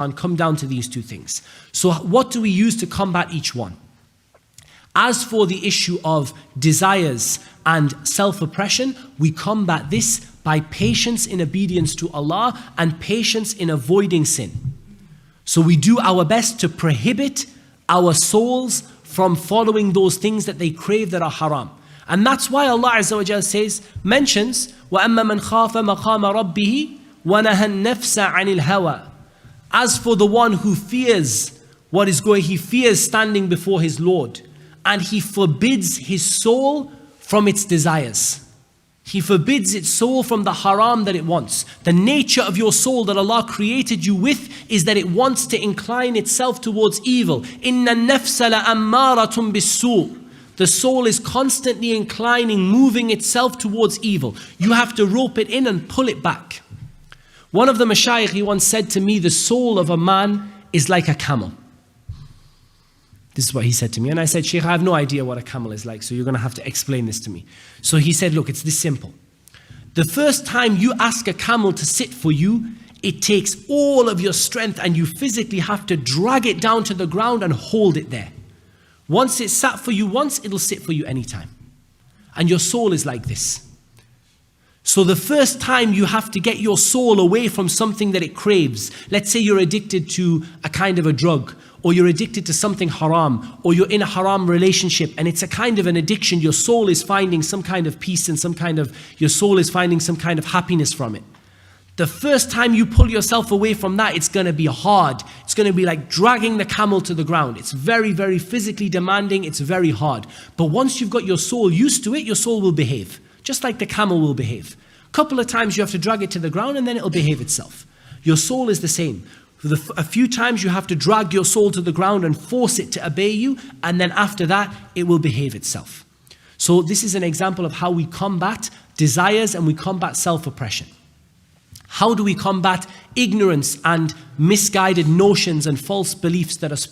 and come down to these two things. So what do we use to combat each one? As for the issue of desires and self-oppression, we combat this by patience in obedience to Allah and patience in avoiding sin. So we do our best to prohibit our souls from following those things that they crave that are haram. And that's why Allah Azza wa Jalla says, mentions, وَأَمَّا مَنْ خَافَ مَقَامَ رَبِّهِ وَنَهَى النَّفْسَ عَنِ الْهَوَى. As for the one who fears what is going, he fears standing before his Lord, and he forbids his soul from its desires. He forbids its soul from the haram that it wants. The nature of your soul that Allah created you with is that it wants to incline itself towards evil. إِنَّ النَّفْسَ لَأَمَّارَةٌ بِالسُّوءِ. The soul is constantly inclining, moving itself towards evil. You have to rope it in and pull it back. One of the mashayikh, he once said to me, the soul of a man is like a camel. This is what he said to me. And I said, Shaykh, I have no idea what a camel is like, so you're going to have to explain this to me. So he said, look, it's this simple. The first time you ask a camel to sit for you, it takes all of your strength and you physically have to drag it down to the ground and hold it there. Once it's sat for you once, it'll sit for you anytime. And your soul is like this. So the first time you have to get your soul away from something that it craves. Let's say you're addicted to a kind of a drug, or you're addicted to something haram, or you're in a haram relationship and it's a kind of an addiction. Your soul is finding some kind of peace and your soul is finding some kind of happiness from it. The first time you pull yourself away from that, it's going to be hard. It's going to be like dragging the camel to the ground. It's very, very physically demanding. It's very hard. But once you've got your soul used to it, your soul will behave. Just like the camel will behave. A couple of times you have to drag it to the ground and then it'll behave itself. Your soul is the same. A few times you have to drag your soul to the ground and force it to obey you, and then after that, it will behave itself. So this is an example of how we combat desires and we combat self-oppression. How do we combat ignorance and misguided notions and false beliefs that are spread?